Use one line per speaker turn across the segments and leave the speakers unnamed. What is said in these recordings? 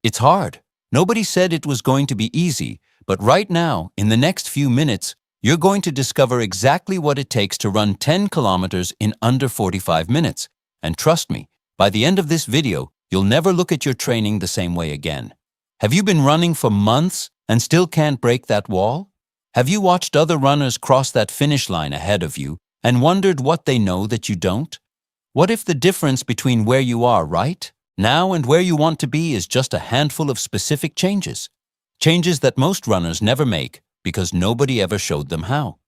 It's hard. Nobody said it was going to be easy, but right now, in the next few minutes, you're going to discover exactly what it takes to run 10 kilometers in under 45 minutes. And trust me, by the end of this video, you'll never look at your training the same way again. Have you been running for months and still can't break that wall? Have you watched other runners cross that finish line ahead of you and wondered what they know that you don't? What if the difference between where you are right now and where you want to be is just a handful of specific changes? Changes that most runners never make because nobody ever showed them how.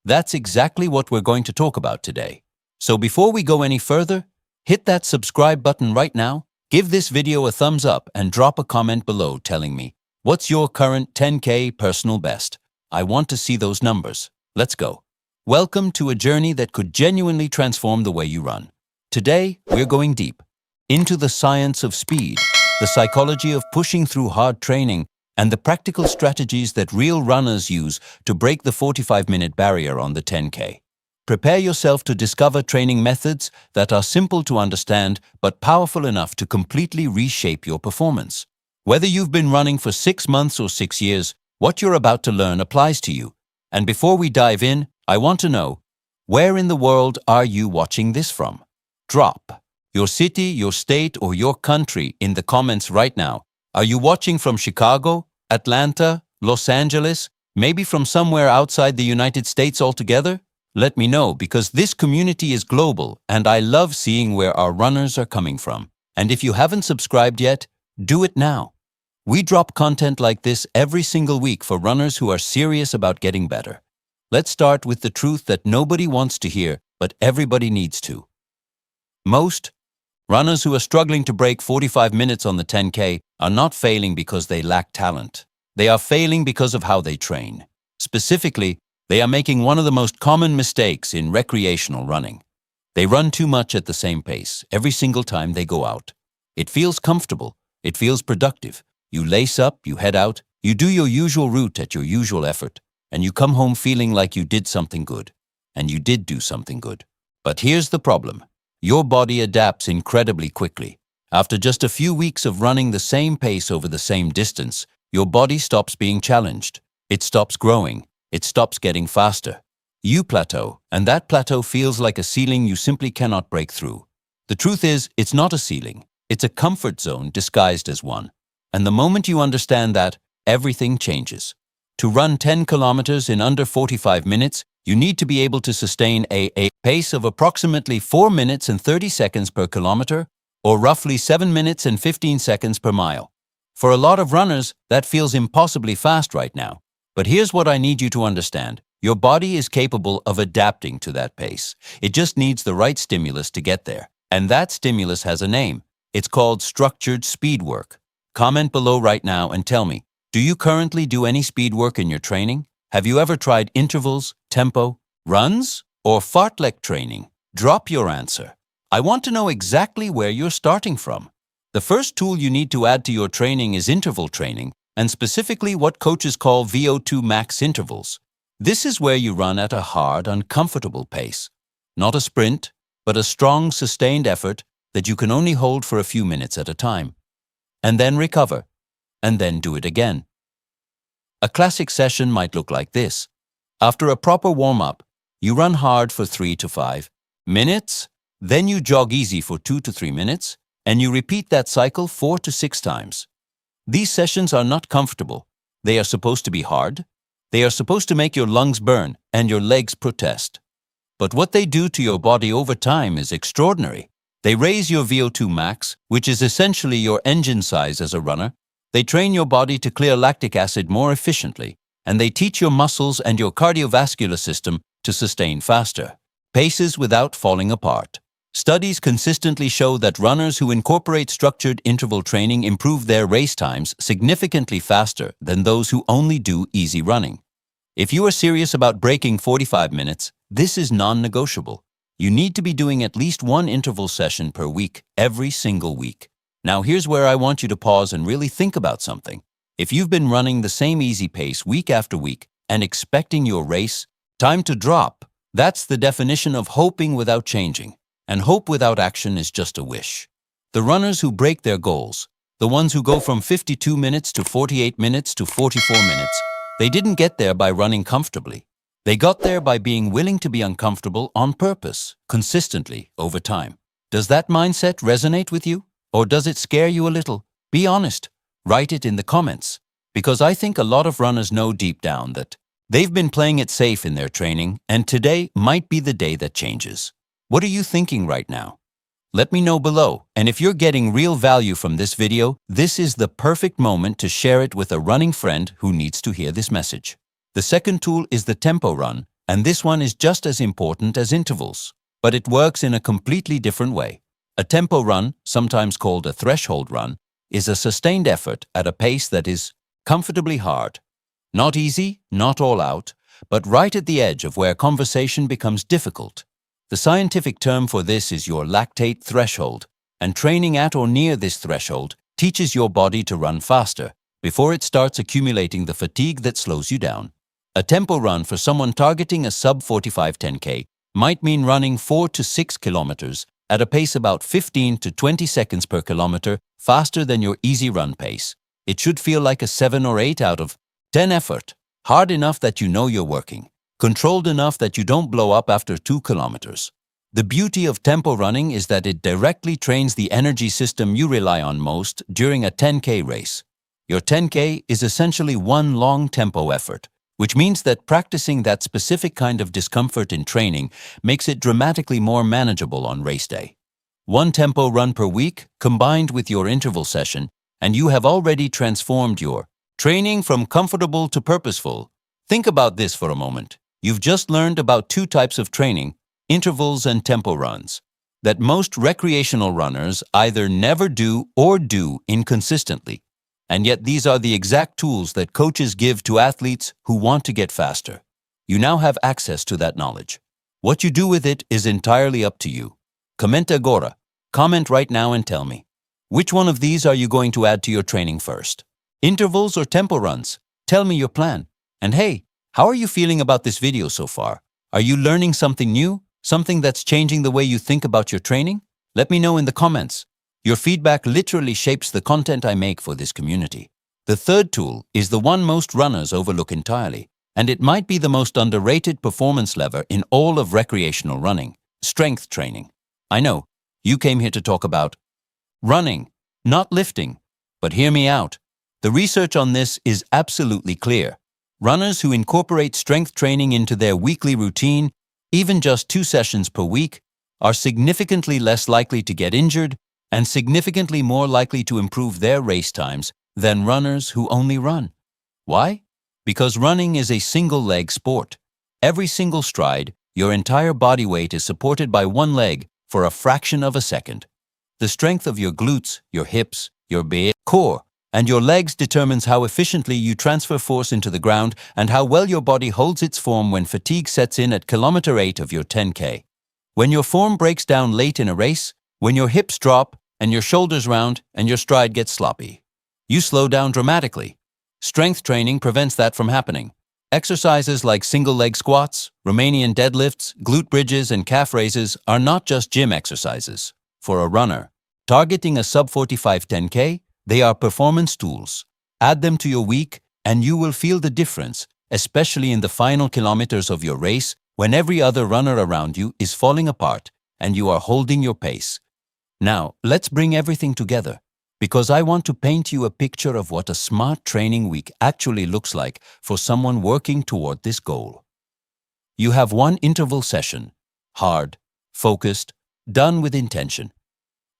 That's exactly what we're going to talk about today. So before we go any further, hit that subscribe button right now, give this video a thumbs up, and drop a comment below telling me, what's your current 10K personal best? I want to see those numbers. Let's go. Welcome to a journey that could genuinely transform the way you run. Today, we're going deep into the science of speed, the psychology of pushing through hard training, and the practical strategies that real runners use to break the 45-minute barrier on the 10K. Prepare yourself to discover training methods that are simple to understand but powerful enough to completely reshape your performance. Whether you've been running for 6 months or 6 years, what you're about to learn applies to you. And before we dive in, I want to know, where in the world are you watching this from? Drop your city, your state, or your country in the comments right now. Are you watching from Chicago, Atlanta, Los Angeles, maybe from somewhere outside the United States altogether? Let me know, because this community is global and I love seeing where our runners are coming from. And if you haven't subscribed yet, do it now. We drop content like this every single week for runners who are serious about getting better. Let's start with the truth that nobody wants to hear, but everybody needs to. Most runners who are struggling to break 45 minutes on the 10K are not failing because they lack talent. They are failing because of how they train. Specifically, they are making one of the most common mistakes in recreational running. They run too much at the same pace every single time they go out. It feels comfortable. It feels productive. You lace up, you head out, you do your usual route at your usual effort, and you come home feeling like you did something good. And you did do something good. But here's the problem. Your body adapts incredibly quickly. After just a few weeks of running the same pace over the same distance, your body stops being challenged. It stops growing. It stops getting faster. You plateau, and that plateau feels like a ceiling you simply cannot break through. The truth is, it's not a ceiling. It's a comfort zone disguised as one. And the moment you understand that, everything changes. To run 10 kilometers in under 45 minutes, you need to be able to sustain a pace of approximately 4 minutes and 30 seconds per kilometer, or roughly 7 minutes and 15 seconds per mile. For a lot of runners, that feels impossibly fast right now. But here's what I need you to understand. Your body is capable of adapting to that pace. It just needs the right stimulus to get there. And that stimulus has a name. It's called structured speed work. Comment below right now and tell me, do you currently do any speed work in your training? Have you ever tried intervals, tempo, runs, or fartlek training? Drop your answer. I want to know exactly where you're starting from. The first tool you need to add to your training is interval training, and specifically what coaches call VO2 max intervals. This is where you run at a hard, uncomfortable pace. Not a sprint, but a strong, sustained effort that you can only hold for a few minutes at a time. And then recover, and then do it again. A classic session might look like this. After a proper warm-up, you run hard for 3 to 5 minutes, then you jog easy for 2 to 3 minutes, and you repeat that cycle 4 to 6 times. These sessions are not comfortable. They are supposed to be hard. They are supposed to make your lungs burn and your legs protest. But what they do to your body over time is extraordinary. They raise your VO2 max, which is essentially your engine size as a runner. They train your body to clear lactic acid more efficiently, and they teach your muscles and your cardiovascular system to sustain faster paces without falling apart. Studies consistently show that runners who incorporate structured interval training improve their race times significantly faster than those who only do easy running. If you are serious about breaking 45 minutes, this is non-negotiable. You need to be doing at least one interval session per week, every single week. Now here's where I want you to pause and really think about something. If you've been running the same easy pace week after week and expecting your race time to drop, that's the definition of hoping without changing. And hope without action is just a wish. The runners who break their goals, The ones who go from 52 minutes to 48 minutes to 44 minutes, they didn't get there by running comfortably. They got there by being willing to be uncomfortable on purpose, consistently, over time. Does that mindset resonate with you? Or does it scare you a little? Be honest. Write it in the comments. Because I think a lot of runners know deep down that they've been playing it safe in their training, and today might be the day that changes. What are you thinking right now? Let me know below, and if you're getting real value from this video, this is the perfect moment to share it with a running friend who needs to hear this message. The second tool is the tempo run, and this one is just as important as intervals, but it works in a completely different way. A tempo run, sometimes called a threshold run, is a sustained effort at a pace that is comfortably hard. Not easy, not all out, but right at the edge of where conversation becomes difficult. The scientific term for this is your lactate threshold, and training at or near this threshold teaches your body to run faster before it starts accumulating the fatigue that slows you down. A tempo run for someone targeting a sub-45 10K might mean running 4 to 6 kilometers at a pace about 15 to 20 seconds per kilometer faster than your easy run pace. It should feel like a 7 or 8 out of 10 effort, hard enough that you know you're working, controlled enough that you don't blow up after 2 kilometers. The beauty of tempo running is that it directly trains the energy system you rely on most during a 10K race. Your 10K is essentially one long tempo effort, which means that practicing that specific kind of discomfort in training makes it dramatically more manageable on race day. One tempo run per week combined with your interval session, and you have already transformed your training from comfortable to purposeful. Think about this for a moment. You've just learned about two types of training, intervals and tempo runs, that most recreational runners either never do or do inconsistently. And yet these are the exact tools that coaches give to athletes who want to get faster. You now have access to that knowledge. What you do with it is entirely up to you. Comenta agora. Comment right now and tell me. Which one of these are you going to add to your training first? Intervals or tempo runs? Tell me your plan. And hey, how are you feeling about this video so far? Are you learning something new? Something that's changing the way you think about your training? Let me know in the comments. Your feedback literally shapes the content I make for this community. The third tool is the one most runners overlook entirely, and it might be the most underrated performance lever in all of recreational running: strength training. I know, you came here to talk about running, not lifting. But hear me out. The research on this is absolutely clear. Runners who incorporate strength training into their weekly routine, even just 2 sessions per week, are significantly less likely to get injured and significantly more likely to improve their race times than runners who only run. Why? Because running is a single-leg sport. Every single stride, your entire body weight is supported by one leg for a fraction of a second. The strength of your glutes, your hips, your core, and your legs determines how efficiently you transfer force into the ground and how well your body holds its form when fatigue sets in at kilometer 8 of your 10K. When your form breaks down late in a race, when your hips drop and your shoulders round and your stride gets sloppy, you slow down dramatically. Strength training prevents that from happening. Exercises like single-leg squats, Romanian deadlifts, glute bridges, and calf raises are not just gym exercises. For a runner targeting a sub-45 10K, they are performance tools. Add them to your week and you will feel the difference, especially in the final kilometers of your race when every other runner around you is falling apart and you are holding your pace. Now, let's bring everything together, because I want to paint you a picture of what a smart training week actually looks like for someone working toward this goal. You have one interval session, hard, focused, done with intention.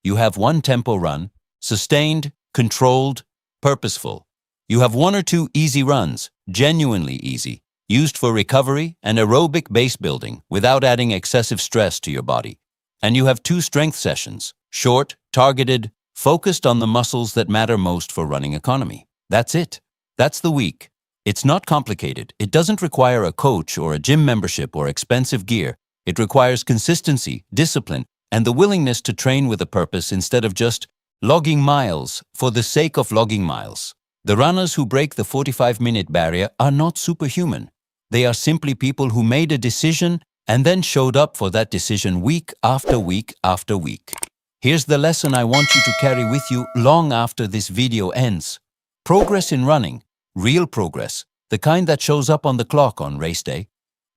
You have one tempo run, sustained, controlled, purposeful. You have 1 or 2 easy runs, genuinely easy, used for recovery and aerobic base building without adding excessive stress to your body. And you have 2 strength sessions, short, targeted, focused on the muscles that matter most for running economy. That's it. That's the week. It's not complicated. It doesn't require a coach or a gym membership or expensive gear. It requires consistency, discipline, and the willingness to train with a purpose instead of just logging miles for the sake of logging miles. The runners who break the 45-minute barrier are not superhuman. They are simply people who made a decision and then showed up for that decision week after week after week. Here's the lesson I want you to carry with you long after this video ends. Progress in running, real progress, the kind that shows up on the clock on race day,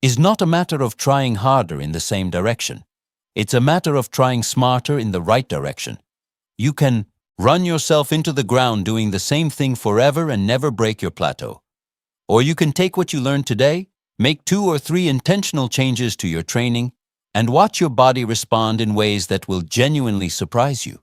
is not a matter of trying harder in the same direction. It's a matter of trying smarter in the right direction. You can run yourself into the ground doing the same thing forever and never break your plateau. Or you can take what you learned today, make 2 or 3 intentional changes to your training, and watch your body respond in ways that will genuinely surprise you.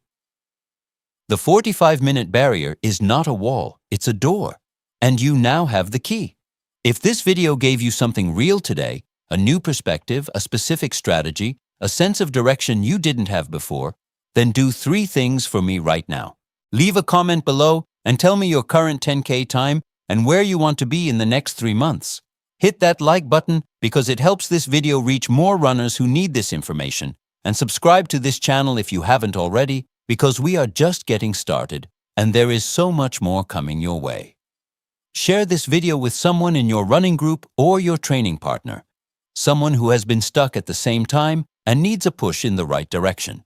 The 45-minute barrier is not a wall, it's a door, and you now have the key. If this video gave you something real today, a new perspective, a specific strategy, a sense of direction you didn't have before, then do 3 things for me right now. Leave a comment below and tell me your current 10K time and where you want to be in the next 3 months. Hit that like button because it helps this video reach more runners who need this information, and subscribe to this channel if you haven't already, because we are just getting started and there is so much more coming your way. Share this video with someone in your running group or your training partner, someone who has been stuck at the same time and needs a push in the right direction.